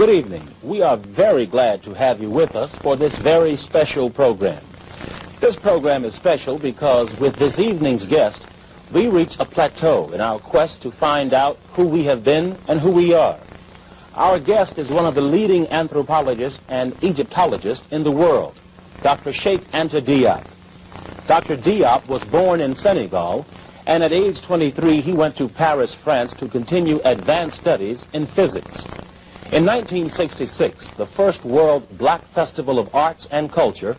Good evening. We are very glad to have you with us for this very special program. This program is special because with this evening's guest, we reach a plateau in our quest to find out who we have been and who we are. Our guest is one of the leading anthropologists and Egyptologists in the world, Dr. Cheikh Anta Diop. Dr. Diop was born in Senegal, and at age 23 he went to Paris, France to continue advanced studies in physics. In 1966, the first World Black Festival of Arts and Culture,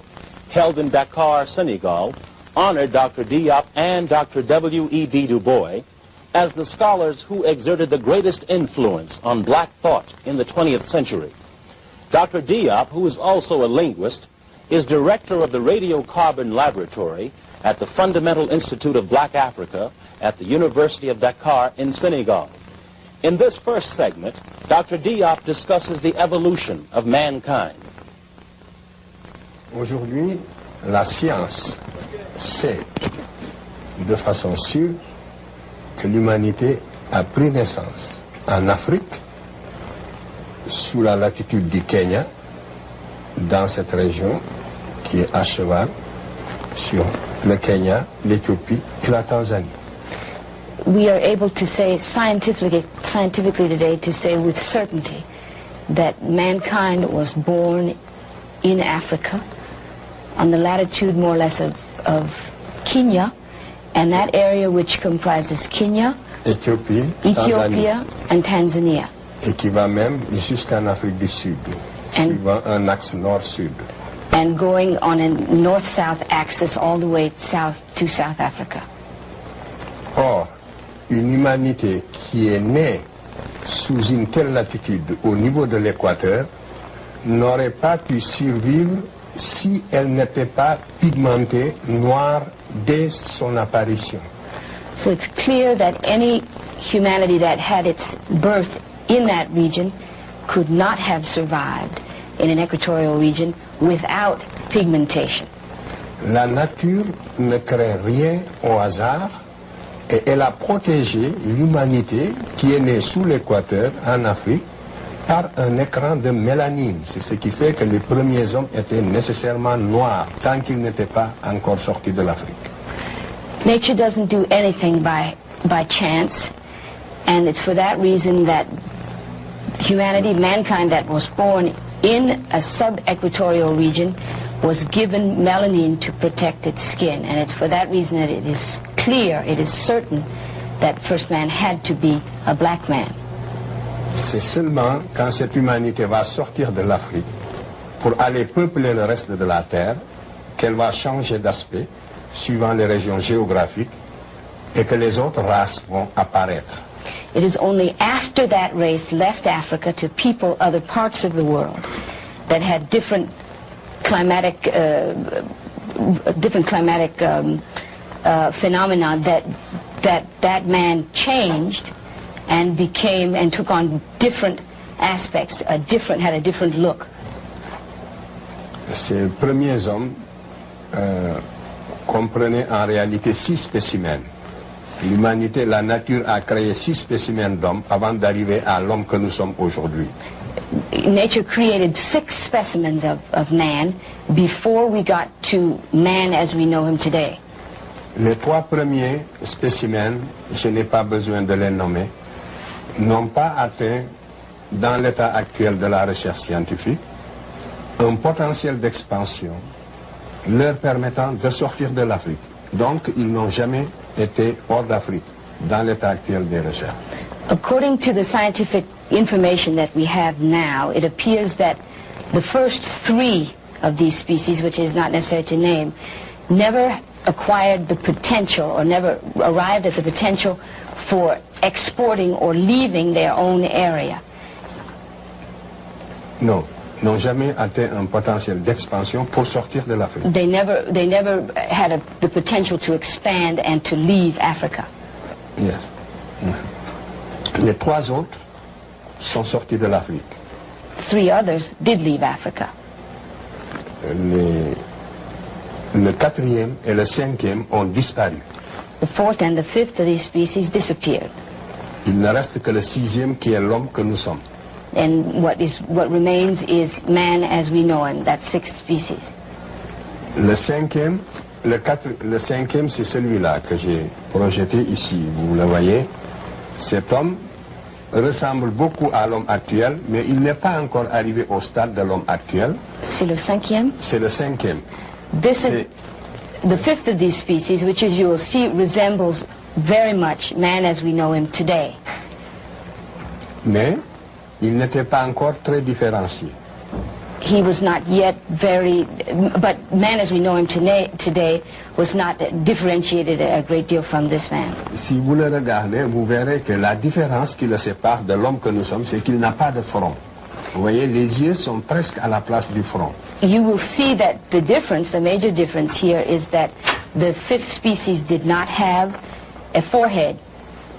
held in Dakar, Senegal, honored Dr. Diop and Dr. W.E.B. Du Bois as the scholars who exerted the greatest influence on black thought in the 20th century. Dr. Diop, who is also a linguist, is director of the Radiocarbon Laboratory at the Fundamental Institute of Black Africa at the University of Dakar in Senegal. In this first segment, Dr. Diop discusses the evolution of mankind. Aujourd'hui, la science sait de façon sûre que l'humanité a pris naissance en Afrique, sous la latitude du Kenya, dans cette région qui est à cheval sur le Kenya, l'Éthiopie et la Tanzanie. We are able to say scientifically today, to say with certainty that mankind was born in Africa, on the latitude more or less of Kenya, and that area which comprises Kenya, Ethiopia and Tanzania. Et qui va même jusqu'en Afrique du Sud, suivant un axe nord-sud. And going on a north-south axis all the way south to South Africa. Or, une humanité qui est née sous une telle latitude au niveau de l'équateur n'aurait pas pu survivre si elle n'était pas pigmentée noire dès son apparition. So it's clear that any humanity that had its birth in that region could not have survived in an equatorial region without pigmentation. La nature ne crée rien au hasard et elle a protégé l'humanité qui est née sous l'équateur en Afrique par un écran de mélanine. C'est ce qui fait que les premiers hommes étaient nécessairement noirs tant qu'ils n'étaient pas encore sortis de l'Afrique. Nature doesn't do anything by chance, and it's for that reason that humanity, mankind that was born in a sub-equatorial region was given melanin to protect its skin, and it's for that reason that it is clear, it is certain that first man had to be a black man. C'est seulement quand cette humanité va sortir de l'Afrique pour aller peupler le reste de la Terre qu'elle va changer d'aspect suivant les régions géographiques et que les autres races vont apparaître. It is only after that race left Africa to people other parts of the world that had different climatic phenomena that man changed and became and took on different aspects, had a different look. Ces premiers hommes comprenaient en réalité 6 spécimens. L'humanité, la nature a créé 6 spécimens d'hommes avant d'arriver à l'homme que nous sommes aujourd'hui. Nature created 6 specimens of man before we got to man as we know him today. Les 3 premiers spécimens, je n'ai pas besoin de les nommer, n'ont pas atteint, dans l'état actuel de la recherche scientifique, un potentiel d'expansion leur permettant de sortir de l'Afrique. Donc, ils n'ont jamais été hors d'Afrique, dans l'état actuel des recherches. According to the scientific information that we have now, it appears that the first 3 of these species, which is not necessary to name, never acquired the potential or never arrived at the potential for exporting or leaving their own area. Non, n'ont jamais atteint un potentiel d'expansion pour sortir de l'Afrique. They never had the potential to expand and to leave Africa. Yes. Les 3 autres sont sortis de l'Afrique. 3 others did leave Africa. Le 4e et le 5e ont disparu. The 4th and the 5th of these species disappeared. Il ne reste que le 6e qui est l'homme que nous sommes. And what remains is man as we know him, that sixth species. Le cinquième, c'est celui-là que j'ai projeté ici. Vous le voyez. Cet homme ressemble beaucoup à l'homme actuel, mais il n'est pas encore arrivé au stade de l'homme actuel. C'est le cinquième? C'est le cinquième. This is the fifth of these species, which, as you will see, resembles very much man as we know him today. Mais il n'était pas encore très différencié. He was not yet but man as we know him today was not differentiated a great deal from this man. Si vous le regardez, vous verrez que la différence qui le sépare de l'homme que nous sommes, c'est qu'il n'a pas de front. Vous voyez, les yeux sont presque à la place du front. You will see that the major difference here is that the fifth species did not have a forehead.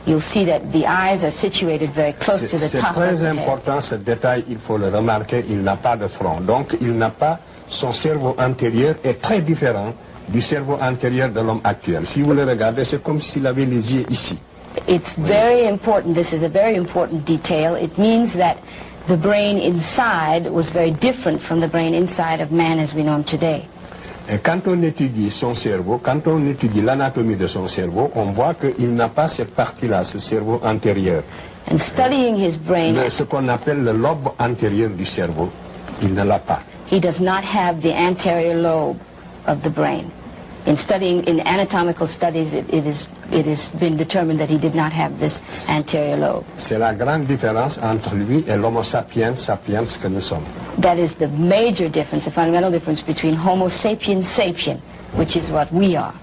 You'll see that the eyes are situated very close to the top of the head. C'est très important ce détail, il faut le remarquer, il n'a pas de front. Donc il n'a pas, son cerveau antérieur est très différent du cerveau antérieur de l'homme actuel. Si vous le regardez, c'est comme s'il avait les yeux ici. It's very important, this is a very important detail. It means that the brain inside was very different from the brain inside of man as we know him today. Et quand on étudie son cerveau, quand on étudie l'anatomie de son cerveau, on voit qu'il n'a pas cette partie-là, ce cerveau antérieur. And studying his brain, ce qu'on appelle le lobe antérieur du cerveau, il ne l'a pas. He does not have the anterior lobe of the brain. In anatomical studies, it has been determined that he did not have this anterior lobe. C'est la grande différence entre lui et l'Homo sapiens sapiens que nous sommes. That is the major difference, the fundamental difference between Homo sapiens sapien, which is what we are.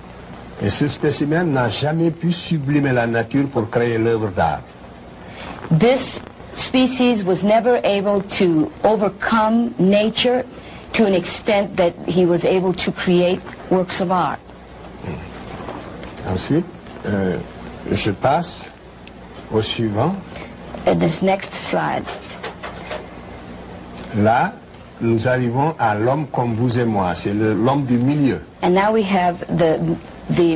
Et ce spécimen n'a jamais pu sublimer la nature pour créer l'œuvre d'art. This species was never able to overcome nature to an extent that he was able to create works of art. Ensuite, je passe au suivant. This next slide. Là, nous arrivons à l'homme comme vous et moi. C'est l'homme du milieu. And now we have the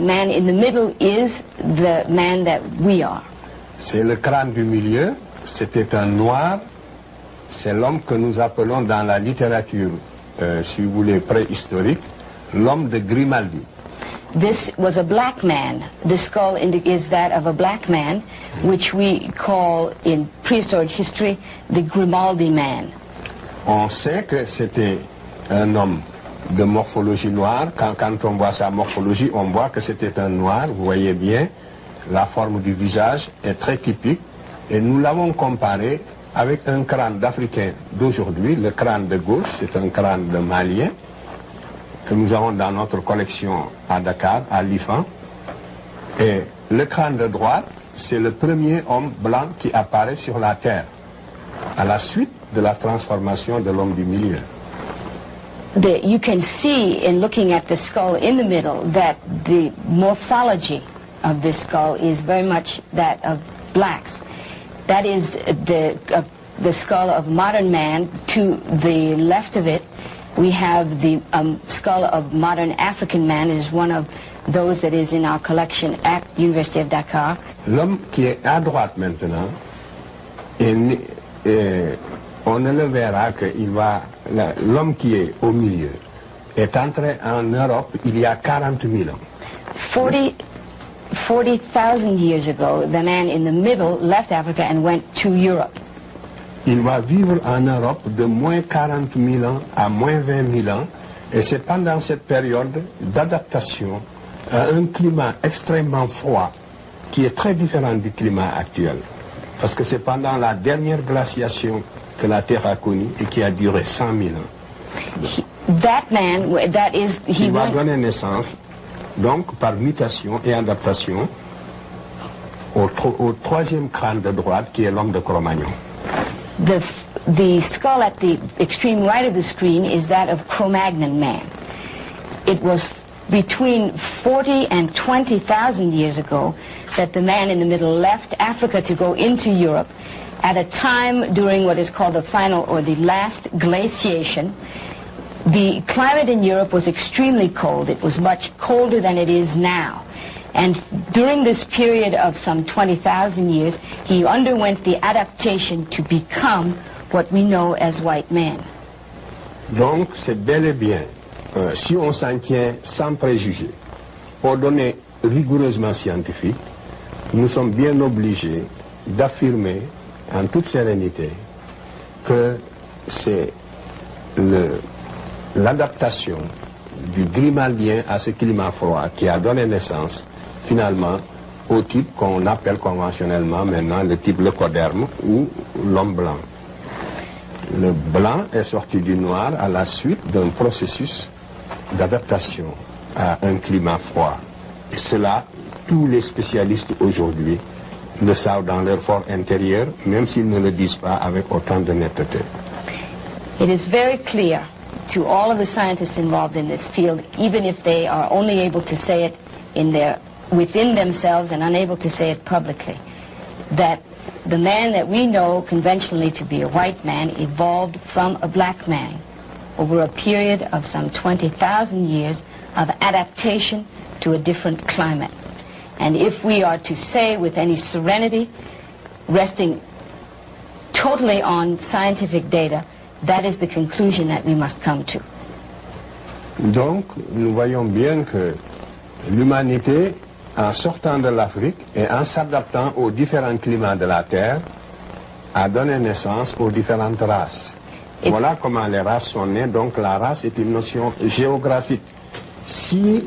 man in the middle is the man that we are. C'est le crâne du milieu. C'était un noir. C'est l'homme que nous appelons dans la littérature, si vous voulez, préhistorique, l'homme de Grimaldi. This was a black man. The skull is that of a black man, which we call in prehistoric history the Grimaldi man. On sait que c'était un homme de morphologie noire. Quand on voit sa morphologie, on voit que c'était un noir. Vous voyez bien, la forme du visage est très typique. Et nous l'avons comparé avec un crâne d'Africain d'aujourd'hui. Le crâne de gauche, c'est un crâne de Malien que nous avons dans notre collection à Dakar, à l'IFAN. Et le crâne de droite, c'est le premier homme blanc qui apparaît sur la Terre, à la suite de la transformation de l'homme du milieu. You can see in looking at the skull in the middle that the morphology of this skull is very much that of blacks. That is the skull of modern man. To the left of it, we have the skull of modern African man. It is one of those that is in our collection at the University of Dakar. L'homme qui est à droite maintenant, on ne le verra que l'homme qui est au milieu est entré en Europe il y a 40 000 ans. 40,000 years ago, the man in the middle left Africa and went to Europe. Il va vivre en Europe de moins 40 000 ans à moins 20 000 ans, et c'est pendant cette période d'adaptation à un climat extrêmement froid qui est très différent du climat actuel. Parce que c'est pendant la dernière glaciation que la Terre a connu et qui a duré 100 000 ans. Il va donner naissance, donc par mutation et adaptation, au troisième crâne de droite qui est l'homme de Cro-Magnon. The skull at the extreme right of the screen is that of Cro-Magnon man. It was between 40 and 20,000 years ago that the man in the middle left Africa to go into Europe at a time during what is called the final or the last glaciation. The climate in Europe was extremely cold. It was much colder than it is now. And during this period of some 20,000 years, he underwent the adaptation to become what we know as white men. Donc c'est bel et bien, si on s'en tient sans préjugés, pour donner rigoureusement scientifique, nous sommes bien obligés d'affirmer en toute sérénité que c'est l'adaptation du Grimaldien à ce climat froid qui a donné naissance finalement au type qu'on appelle conventionnellement maintenant le type leucoderme ou l'homme blanc. Le blanc est sorti du noir à la suite d'un processus d'adaptation à un climat froid. Et cela, tous les spécialistes aujourd'hui le savent dans leur fort intérieur, même s'ils ne le disent pas avec autant de netteté. It is very clear to all of the scientists involved in this field, even if they are only able to say it within themselves and unable to say it publicly, that the man that we know conventionally to be a white man evolved from a black man over a period of some 20,000 years of adaptation to a different climate. And if we are to say with any serenity, resting totally on scientific data, that is the conclusion that we must come to. Donc, nous voyons bien que l'humanité, en sortant de l'Afrique et en s'adaptant aux différents climats de la Terre, a donné naissance aux différentes races. Voilà comment les races sont nées. Donc la race est une notion géographique. Si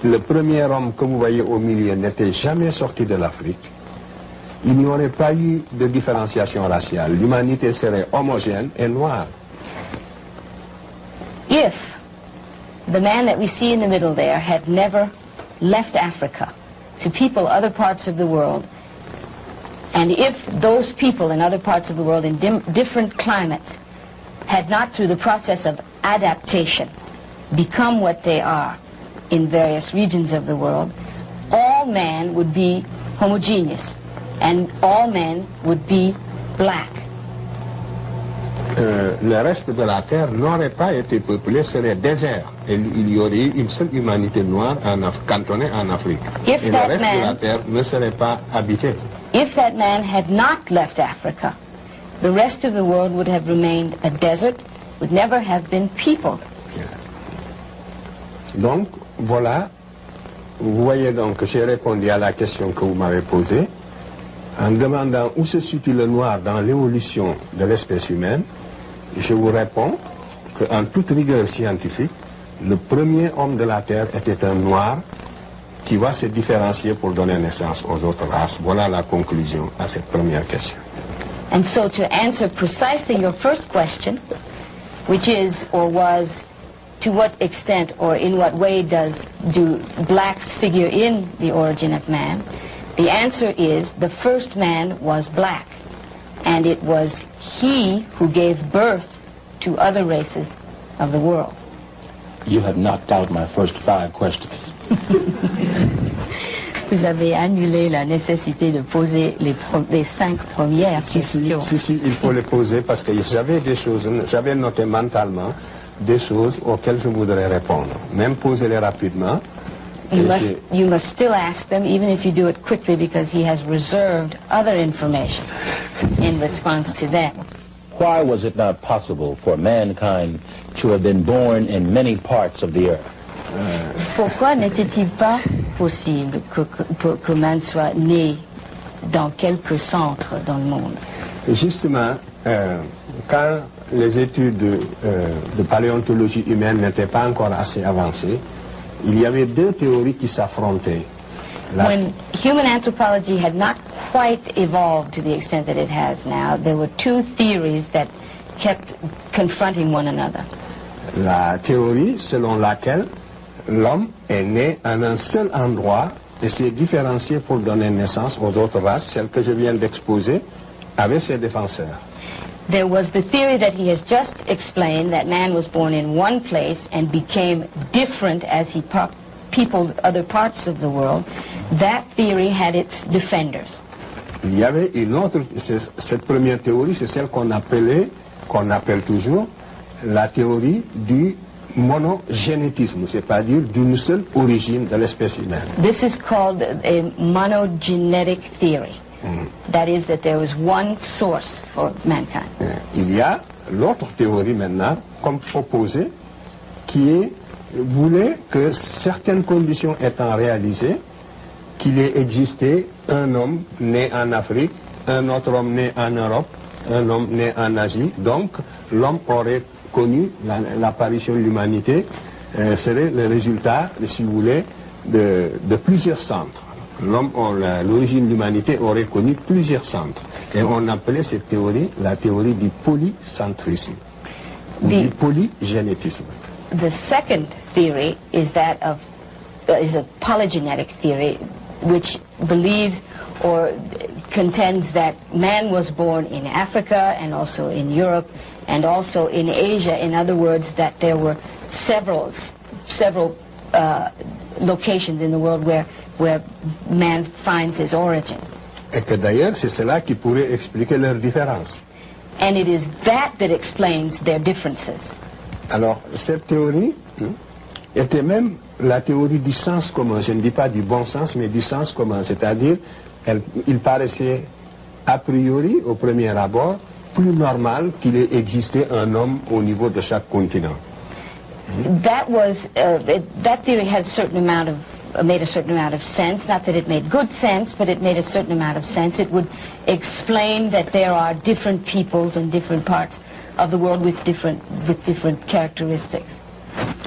le premier homme que vous voyez au milieu n'était jamais sorti de l'Afrique, il n'y aurait pas eu de différenciation raciale. L'humanité serait homogène et noire. If the man that we see in the middle there had never left Africa to people other parts of the world, and if those people in other parts of the world in different climates had not, through the process of adaptation, become what they are in various regions of the world, all men would be homogeneous, and all men would be black. Le reste de la Terre n'aurait pas été peuplé, serait désert. Et il y aurait eu une seule humanité noire cantonnée en Afrique. Et le reste de la Terre ne serait pas habité. If that man had not left Africa, the rest of the world would have remained a desert, would never have been peopled. Donc, voilà, vous voyez donc que j'ai répondu à la question que vous m'avez posée en demandant où se situe le noir dans l'évolution de l'espèce humaine. Je vous réponds qu'en toute rigueur scientifique, le premier homme de la Terre était un noir qui va se différencier pour donner naissance aux autres races. Voilà la conclusion à cette première question. And so to answer precisely your first question, which is or was, to what extent or in what way do blacks figure in the origin of man, the answer is the first man was black, and it was he who gave birth to other races of the world. You have knocked out my first 5 questions. Vous avez annulé la nécessité de poser les 5 premières questions. Si, il faut les poser parce que j'avais noté mentalement des choses auxquelles je voudrais répondre. Même poser-les rapidement. You must still ask them, even if you do it quickly, because he has reserved other information in response to them. Why was it not possible for mankind to have been born in many parts of the earth? Pourquoi n'était-il pas possible que man soit né dans quelques centres dans le monde? Justement, quand les études de paléontologie humaine n'étaient pas encore assez avancées, il y avait 2 théories qui s'affrontaient. When human anthropology had not quite evolved to the extent that it has now, there were 2 theories that kept confronting one another. La théorie selon laquelle l'homme est né en un seul endroit et s'est différencié pour donner naissance aux autres races, celle que je viens d'exposer, avec ses défenseurs. There was the theory that he has just explained, that man was born in one place and became different as he peopled other parts of the world. That theory had its defenders. Il y avait une autre, cette première théorie, c'est celle qu'on appelle toujours la théorie du monogénétisme, c'est-à-dire d'une seule origine de l'espèce humaine. This is called a monogenetic theory. That is, that there was one source for mankind. Il y a l'autre théorie maintenant, comme proposée, qui voulait que certaines conditions étant réalisées, qu'il ait existé un homme né en Afrique, un autre homme né en Europe, un homme né en Asie. Donc, l'homme aurait connu l'apparition de l'humanité, serait le résultat, si vous voulez, de plusieurs centres. L'origine de l'humanité aurait connu plusieurs centres. Et on appelait cette théorie la théorie du polycentrisme, ou du polygénétisme. The second theory is that of is a polygenetic theory, which believes or contends that man was born in Africa and also in Europe and also in Asia. In other words, that there were several locations in the world where man finds his origin. Et que d'ailleurs, c'est cela qui pourrait expliquer leurs différences. And it is that explains their differences. Alors, cette théorie était même la théorie du sens commun. Je ne dis pas du bon sens, mais du sens commun. C'est-à-dire, il paraissait a priori, au premier abord, plus normal qu'il ait existé un homme au niveau de chaque continent. That theory had made a certain amount of sense. Not that it made good sense, but it made a certain amount of sense. It would explain that there are different peoples in different parts of the world with different characteristics.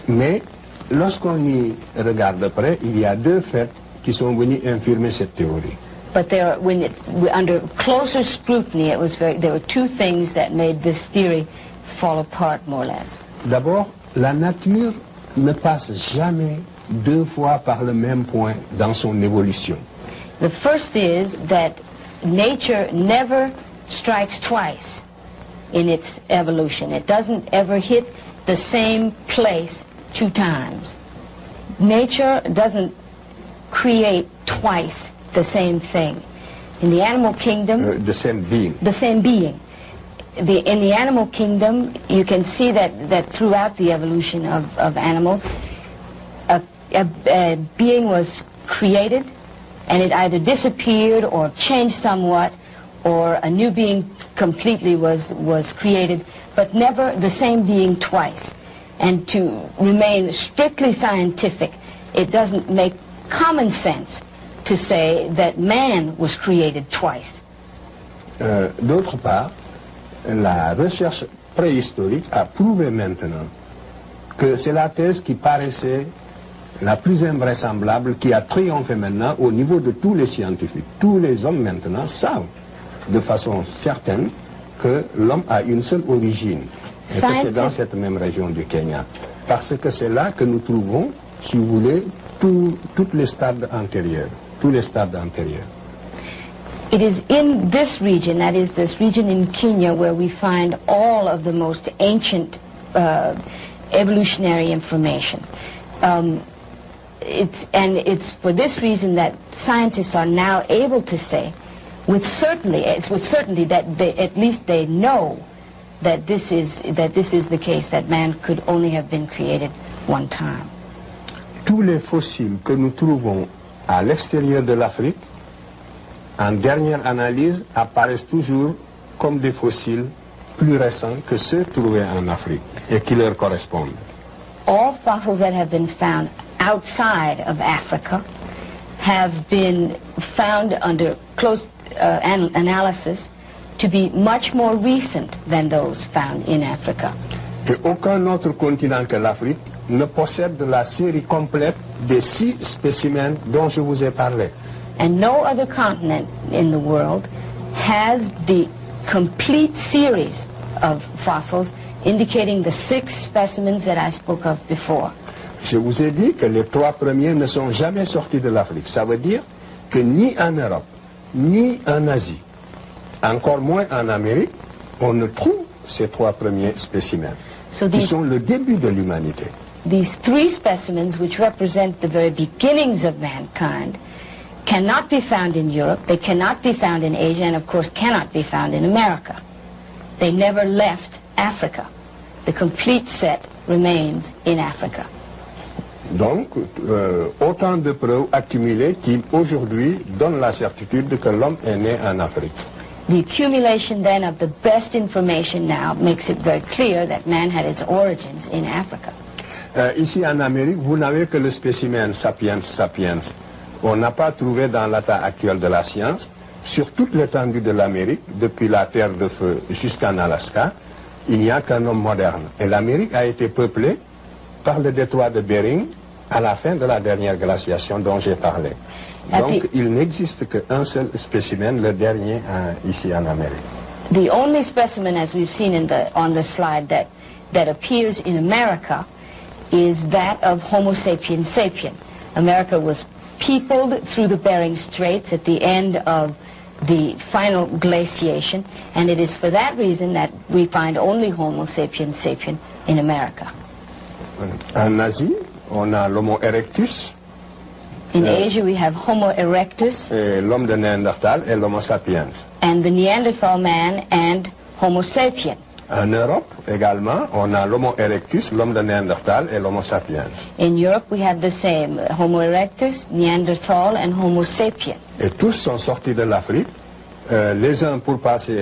Mais lorsqu'on y regarde de près, il y a deux faits qui sont venus infirmer cette théorie. But under closer scrutiny, there were two things that made this theory fall apart more or less. D'abord, la nature ne passe jamais deux fois par le même point dans son évolution. The first is that nature never strikes twice in its evolution. It doesn't ever hit the same place two times. Nature doesn't create twice the same thing. In the animal kingdom... the same being. The same being. In the animal kingdom, you can see that throughout the evolution of animals, a being was created, and it either disappeared or changed somewhat, or a new being completely was created, but never the same being twice. And to remain strictly scientific, it doesn't make common sense to say that man was created twice. D'autre part, la recherche préhistorique a prouvé maintenant que c'est la thèse qui paraissait la plus invraisemblable, qui a triomphé maintenant au niveau de tous les scientifiques. Tous les hommes maintenant savent de façon certaine que l'homme a une seule origine, et que c'est dans cette même région du Kenya. Parce que c'est là que nous trouvons, si vous voulez, tous les stades antérieurs. Tous les stades antérieurs. It is in this region, that is this region in Kenya, where we find all of the most ancient evolutionary information. It's for this reason that scientists are now able to say, with certainty that at least they know that this is the case, that man could only have been created one time. Tous les fossiles que nous trouvons à l'extérieur de l'Afrique, en dernière analyse, apparaissent toujours comme des fossiles plus récents que ceux trouvés en Afrique et qui leur correspondent. All fossils that have been found outside of Africa have been found under close analysis to be much more recent than those found in Africa. Et aucun autre continent que l'Afrique ne possède la série complète des 6 spécimens dont je vous ai parlé. And no other continent in the world has the complete series of fossils indicating the 6 specimens that I spoke of before. Je vous ai dit que les 3 premiers ne sont jamais sortis de l'Afrique. Ça veut dire que ni en Europe, ni en Asie, encore moins en Amérique, on ne trouve ces 3 premiers spécimens, qui sont le début de l'humanité. These 3 specimens, which represent the very beginnings of mankind, cannot be found in Europe, they cannot be found in Asia, and of course cannot be found in America. They never left Africa. The complete set remains in Africa. Donc, autant de preuves accumulées qui, aujourd'hui, donnent la certitude que l'homme est né en Afrique. The accumulation then of the best information now makes it very clear that man had its origins in Africa. Ici en Amérique, vous n'avez que le spécimen sapiens sapiens. On n'a pas trouvé dans l'état actuel de la science, sur toute l'étendue de l'Amérique, depuis la Terre de Feu jusqu'en Alaska, il n'y a qu'un homme moderne. Et l'Amérique a été peuplée par le détroit de Bering à la fin de la dernière glaciation dont j'ai parlé. Donc il n'existe qu'un seul spécimen, le dernier ici en Amérique. The only specimen, as we've seen on the slide, that appears in America is that of Homo sapiens sapien. America was peopled through the Bering Straits at the end of the final glaciation, and it is for that reason that we find only Homo sapiens sapien in America. En Asie, on a l'Homo erectus. In Asia, we have Homo erectus. L'homme de Néandertal et l'Homo sapiens. And the Neanderthal man and Homo sapien. En Europe, également, on a l'Homo erectus, l'homme de Néandertal et l'Homo sapiens. In Europe, we have the same, Homo erectus, Neanderthal, and Homo sapien. Et tous sont sortis de l'Afrique. Les uns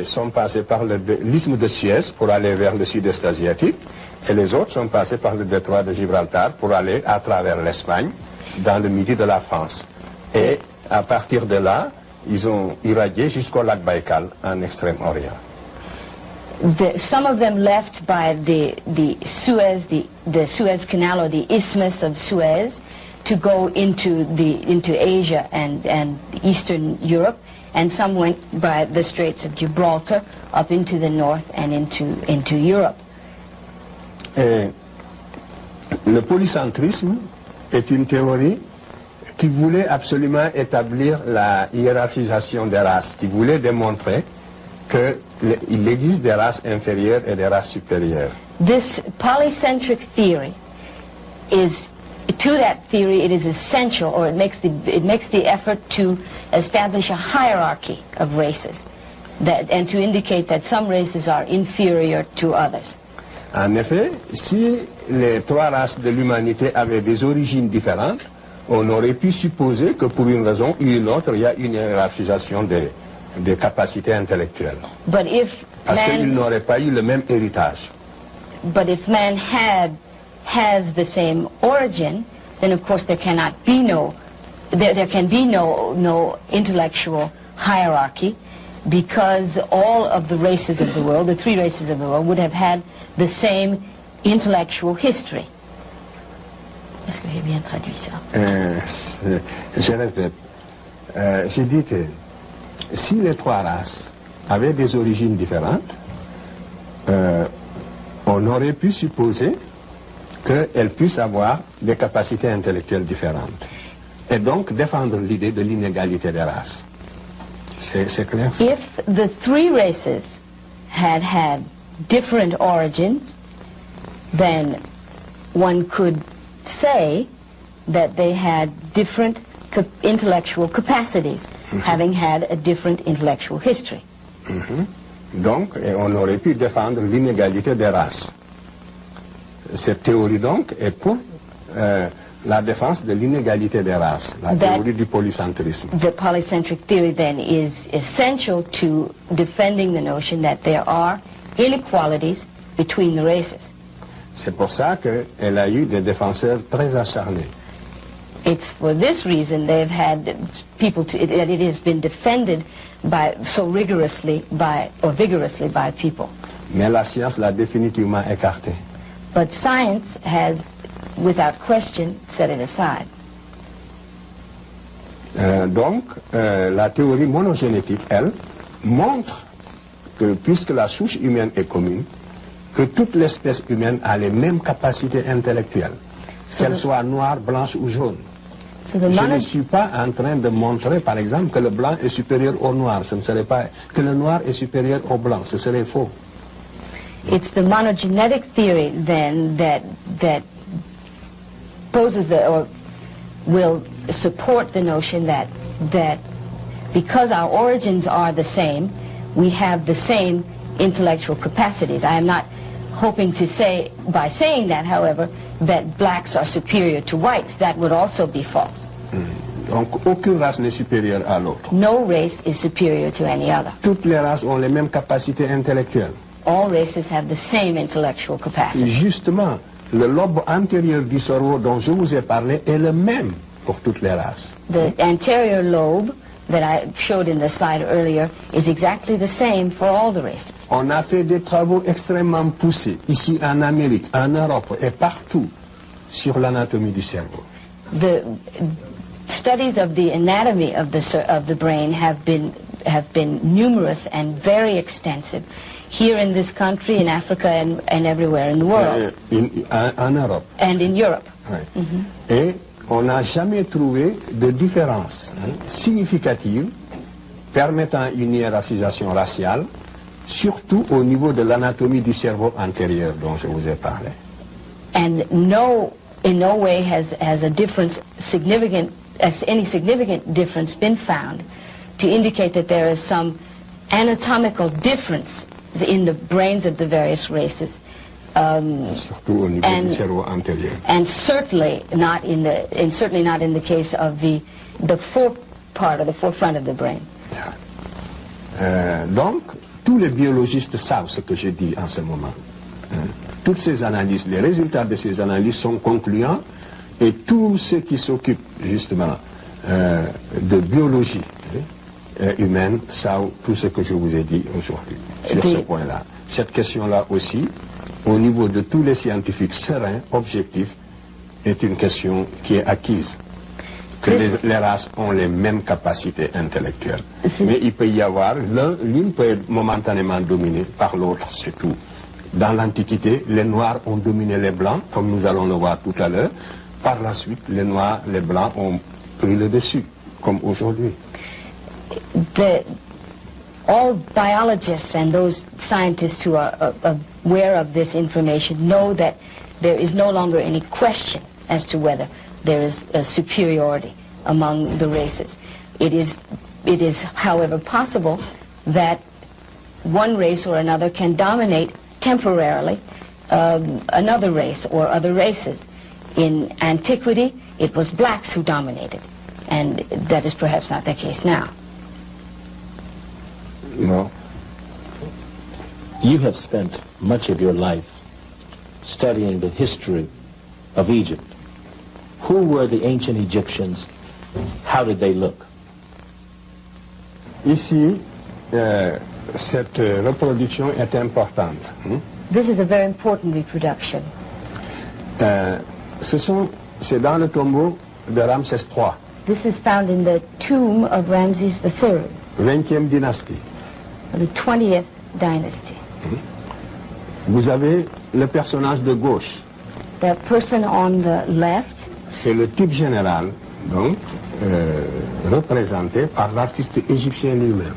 sont passés par l'isthme de Suez pour aller vers le sud-est asiatique, et les autres sont passés par le détroit de Gibraltar pour aller à travers l'Espagne, dans le midi de la France. Et à partir de là, ils ont irradié jusqu'au lac Baïkal, en Extrême-Orient. Some of them left by the Suez Canal or the Isthmus of Suez to go into Asia and Eastern Europe, and some went by the Straits of Gibraltar up into the north and into Europe. Et le polycentrisme est une théorie qui voulait absolument établir la hiérarchisation des races, qui voulait démontrer qu'il existe des races inférieures et des races supérieures. This polycentric theory to that theory it is essential, or it makes the effort to establish a hierarchy of races, and to indicate that some races are inferior to others. En effet, si les trois races de l'humanité avaient des origines différentes, on aurait pu supposer que pour une raison ou une autre, il y a une hiérarchisation des capacités intellectuelles. Parce qu'ils n'auraient pas eu le même héritage. But if man has the same origin, then of course there can be no intellectual hierarchy, because all of the races of the world, the three races of the world, would have had the same intellectual history. Est-ce que j'ai bien traduit ça? Je répète. J'ai dit que si les trois races avaient des origines différentes, on aurait pu supposer qu'elles puissent avoir des capacités intellectuelles différentes. Et donc défendre l'idée de l'inégalité des races. C'est clair? If the three races had different origins, then one could say that they had different intellectual capacities, having had a different intellectual history. Donc, on aurait pu défendre l'inégalité des races. Cette théorie, donc, est pour la défense de l'inégalité des races, la théorie du polycentrisme. The polycentric theory, then, is essential to defending the notion that there are inequalities between the races. C'est pour ça qu'elle a eu des défenseurs très acharnés. It's for this reason they've had people that it has been defended vigorously by people. Mais la science l'a définitivement écarté. But science has, without question, set it aside. Donc, la théorie monogénétique, elle, montre que puisque la souche humaine est commune, que toute l'espèce humaine a les mêmes capacités intellectuelles, qu'elle soit noire, blanche ou jaune. Je ne suis pas en train de montrer, par exemple, que le blanc est supérieur au noir. Ce ne serait pas que le noir est supérieur au blanc. Ce serait faux. It's the monogenetic theory, then, that poses or will support the notion that because our origins are the same, we have the same intellectual capacities. I am not hoping to say, by saying that, however, that blacks are superior to whites. That would also be false. Donc aucune race n'est supérieure à l'autre. No race is superior to any other. Toutes les races ont les mêmes capacités intellectuelles. All races have the same intellectual capacity. Justement, le lobe antérieur du cerveau dont je vous ai parlé est le même pour toutes les races. The anterior lobe that I showed in the slide earlier is exactly the same for all the races. On a fait des travaux extrêmement poussés, ici en Amérique, en Europe et partout, sur l'anatomie du cerveau. The studies of the anatomy of the brain have been numerous and very extensive here in this country, in Africa, and everywhere in the world. En Europe. And in Europe. Oui. Et on n'a jamais trouvé de différence significative permettant une hiérarchisation raciale, surtout au niveau de l'anatomie du cerveau antérieur dont je vous ai parlé. And in no way has a difference any significant difference been found to indicate that there is some anatomical difference in the brains of the various races. Surtout au niveau du cerveau antérieur. And certainly not in the case of the forefront of the brain. Donc, tous les biologistes savent ce que je dis en ce moment. Toutes ces analyses, les résultats de ces analyses sont concluants et tous ceux qui s'occupent justement de biologie humaine savent tout ce que je vous ai dit aujourd'hui sur ce point-là. Cette question-là aussi, au niveau de tous les scientifiques sereins, objectifs, est une question qui est acquise. Que les races ont les mêmes capacités intellectuelles. Mais il peut y avoir, l'une peut être momentanément dominée par l'autre, c'est tout. Dans l'Antiquité, les Noirs ont dominé les Blancs, comme nous allons le voir tout à l'heure. Par la suite, les Noirs, les Blancs ont pris le dessus, comme aujourd'hui. All biologists and those scientists who are aware of this information know that there is no longer any question as to whether there is a superiority among the races. It is, however, possible that one race or another can dominate temporarily another race or other races. In antiquity, it was blacks who dominated, and that is perhaps not the case now. No. You have spent much of your life studying the history of Egypt. Who were the ancient Egyptians? How did they look? Ici, cette reproduction est importante. This is a very important reproduction. C'est dans le tombeau de Ramsès III. This is found in the tomb of Ramses III. 20e dynastie. The 20th dynasty. Vous avez le personnage de gauche. The person on the left. C'est le type général, donc, représenté par l'artiste égyptien lui-même.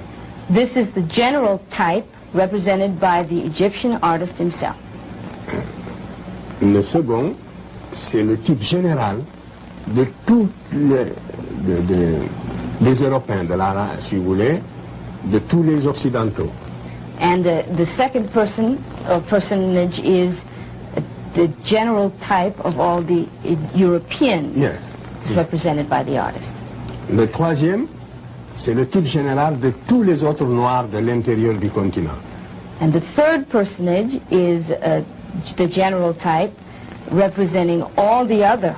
This is the general type represented by the Egyptian artist himself. Le second, c'est le type général de tous des Européens, si vous voulez, de tous les Occidentaux. And the second personage is the general type of all the Europeans represented by the artist. Le troisième, c'est le type général de tous les autres Noirs de l'intérieur du continent. And the third personage is the general type representing all the other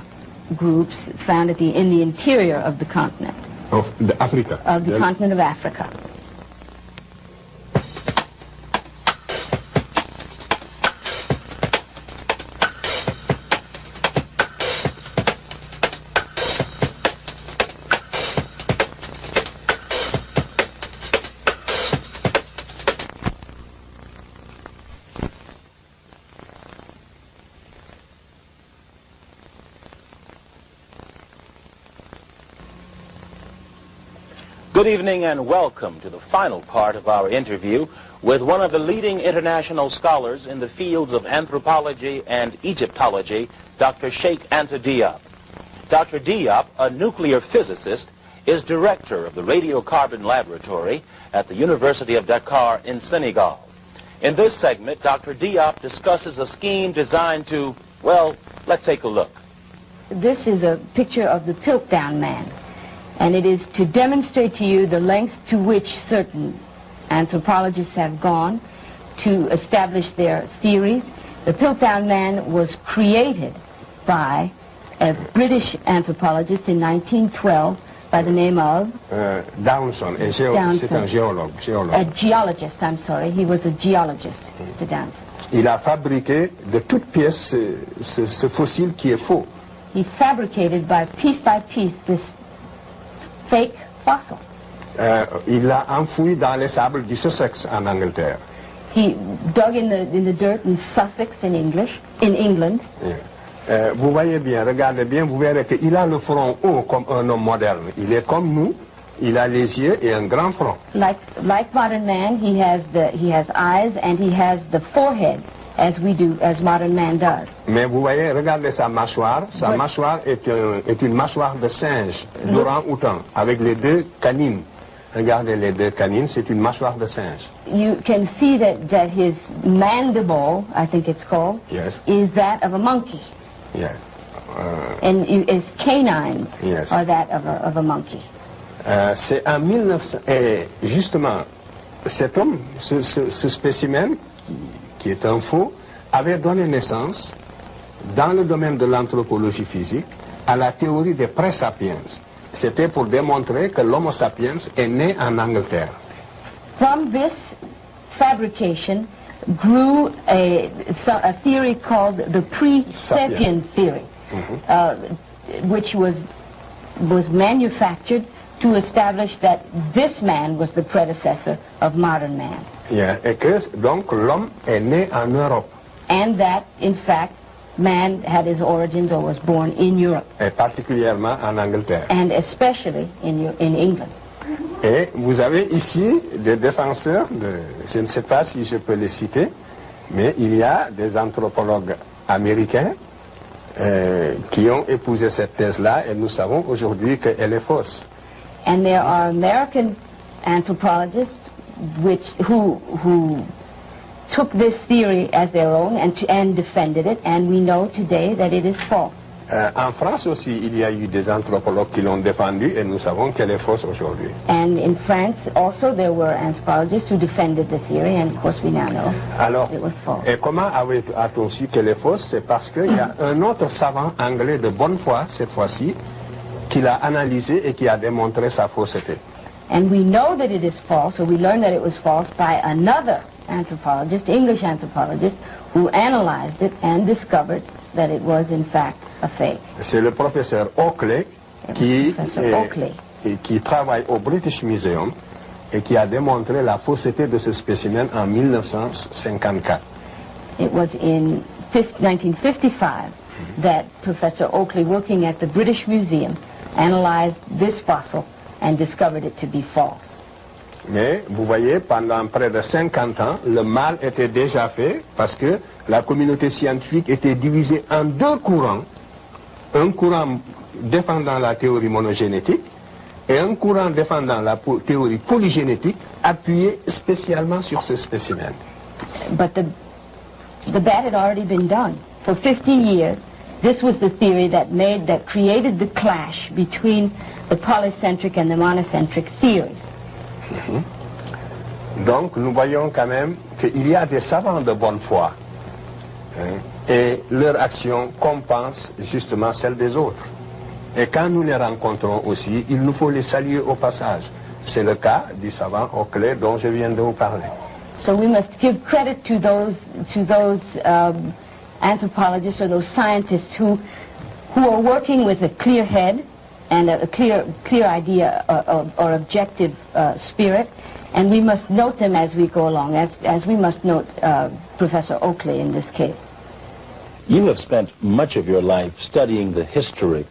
groups found in the interior of the continent. Of Africa. Of the continent of Africa. Good evening and welcome to the final part of our interview with one of the leading international scholars in the fields of anthropology and Egyptology, Dr. Cheikh Anta Diop. Dr. Diop, a nuclear physicist, is director of the Radiocarbon Laboratory at the University of Dakar in Senegal. In this segment, Dr. Diop discusses a scheme designed to, well, let's take a look. This is a picture of the Piltdown Man, and it is to demonstrate to you the lengths to which certain anthropologists have gone to establish their theories. The Piltdown Man was created by a British anthropologist in 1912 by the name of Downson. C'est un géologue. A geologist, I'm sorry. He was a geologist, Mr. Downson. Il a fabriqué de toutes pièces ce fossile qui est faux. He fabricated by piece this fake fossil. Il l'a enfoui dans les sables du Sussex en Angleterre. He dug in the dirt in Sussex in England. Vous voyez bien, regardez bien, vous verrez qu'il a le front haut comme un homme moderne. Il est comme nous, il a les yeux et un grand front. Like modern man, he has eyes and he has the forehead as modern man does. Mais vous voyez, regardez sa mâchoire. Sa mâchoire est une mâchoire de singe, d'orang-outan, avec les deux canines. Regardez les deux canines, c'est une mâchoire de singe. You can see that his mandible, I think it's called, Yes. is that of a monkey. Yes. And his canines Yes. are that of a monkey. C'est en 1900, et justement, cet homme, ce spécimen, qui est un faux, avait donné naissance, dans le domaine de l'anthropologie physique, à la théorie des pré-sapiens. C'était pour démontrer que l'Homo sapiens est né en Angleterre. From this fabrication grew a theory called the pre-sapien theory, which was manufactured to establish that this man was the predecessor of modern man. Yeah. Et que donc l'homme est né en Europe. And that, in fact, man had his origins or was born in Europe. Et particulièrement en Angleterre. And especially in England. Et vous avez ici des défenseurs, je ne sais pas si je peux les citer, mais il y a des anthropologues américains qui ont épousé cette thèse-là et nous savons aujourd'hui qu'elle est fausse. And there are American anthropologists who took this theory as their own and defended it, and we know today that it is false. En France aussi, il y a eu des anthropologues qui l'ont défendue et nous savons qu'elle est fausse aujourd'hui. And in France also there were anthropologists who defended the theory, and of course we now know it was false. Et comment a-t-on su qu'elle est fausse? C'est parce qu'il y a un autre savant anglais de bonne foi, cette fois-ci, qui l'a analysé et qui a démontré sa fausseté. And we know that it is false, or we learned that it was false by another anthropologist, English anthropologist, who analyzed it and discovered that it was in fact a fake. C'est le professeur Oakley qui travaille au British Museum et qui a démontré la fausseté de ce spécimen en 1954. It was in 1955 that Professor Oakley, working at the British Museum, analyzed this fossil and discovered it to be false. Mais vous voyez, pendant près de 50 ans, le mal était déjà fait parce que la communauté scientifique était divisée en deux courants. Un courant défendant la théorie monogénétique et un courant défendant la théorie polygénétique appuyé spécialement sur ce spécimen. But the bad had already been done. For 50 years, this was the theory that created the clash between the polycentric and the monocentric theories. Donc nous voyons quand même qu'il y a des savants de bonne foi et leur action compense justement celle des autres. Et quand nous les rencontrons aussi, il nous faut les saluer au passage. C'est le cas du savant Oakley dont je viens de vous parler. So we must give credit to those anthropologists or those scientists who are working with a clear head and a clear idea or objective spirit, and we must note them as we go along, as we must note Professor Oakley in this case. You have spent much of your life studying the history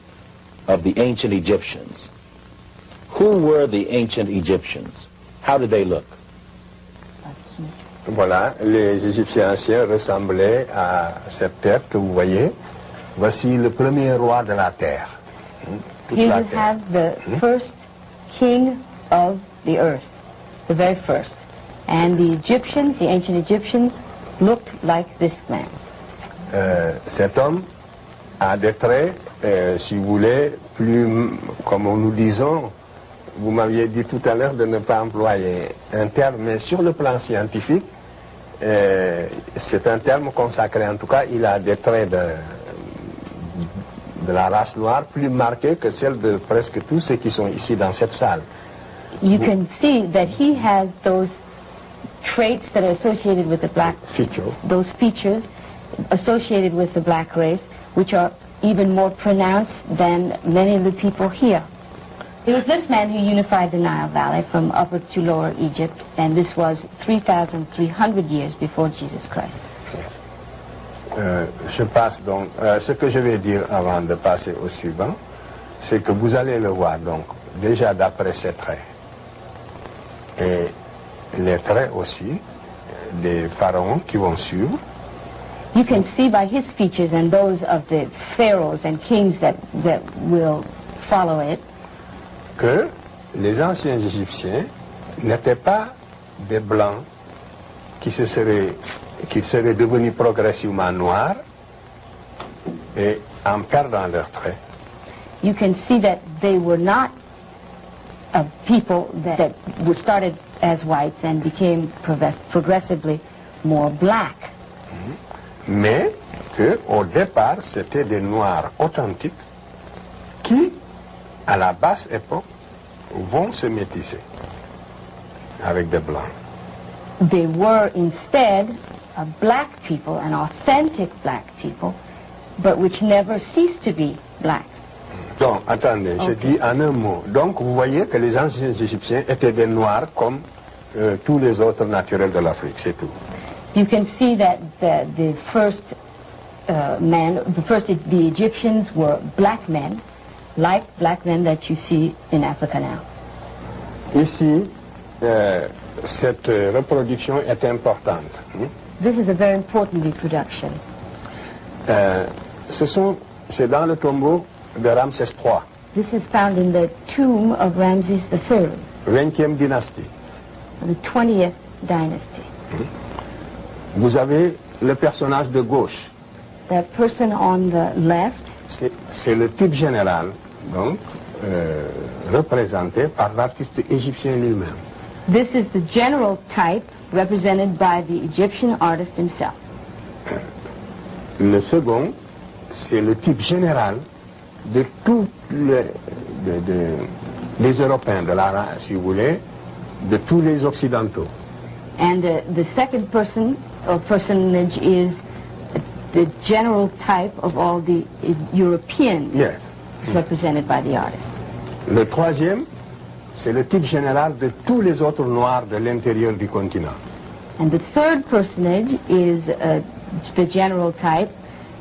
of the ancient Egyptians. Who were the ancient Egyptians? How did they look? Voilà, les Égyptiens anciens ressemblaient à cette terre que vous voyez. Voici le premier roi de la terre. Here you have the first king of the earth, the very first. And the Egyptians, the ancient Egyptians, looked like this man. Cet homme a des traits, si vous voulez, plus, comme nous disons, vous m'aviez dit tout à l'heure de ne pas employer un terme, mais sur le plan scientifique, c'est un terme consacré. En tout cas, il a des traits de la race noire plus marqués que celles de presque tous ceux qui sont ici dans cette salle. You can see that he has those traits that are associated with the black, those features associated with the black race, which are even more pronounced than many of the people here. It was this man who unified the Nile Valley from Upper to Lower Egypt, and this was 3,300 years before Jesus Christ. Je passe donc, ce que je vais dire avant de passer au suivant, c'est que vous allez le voir donc, déjà d'après ses traits, et les traits aussi des pharaons qui vont suivre. You can see by his features and those of the pharaohs and kings that will follow it, que les anciens Égyptiens n'étaient pas des blancs qui seraient devenus progressivement noirs et en perdant leurs traits. You can see that they were not people that were started as whites and became progressively more black. Mais qu'au départ, c'était des noirs authentiques qui, à la basse époque, vont se métisser avec des blancs. They were instead a black people, an authentic black people, but which never ceased to be blacks. Donc, attendez, je dis en un mot. Donc, vous voyez que les anciens Égyptiens étaient des noirs comme tous les autres naturels de l'Afrique, c'est tout. You can see that the first the Egyptians were black men, like black men that you see in Africa now. Ici, cette reproduction est importante. This is a very important reproduction. C'est dans le tombeau de Ramsès III. This is found in the tomb of Ramses III, 20e dynastie. the 20th dynasty. Vous avez le personnage de gauche. The person on the left, C'est le type général, donc, représenté par l'artiste égyptien lui-même. this is the general type represented by the Egyptian artist himself. Le second, c'est le type général de tous les Européens, si vous voulez, de tous les Occidentaux. And the second person or personage is the general type of all the Europeans Yes. represented by the artist. Le troisième, c'est le type général de tous les autres Noirs de l'intérieur du continent. And the third personage is the general type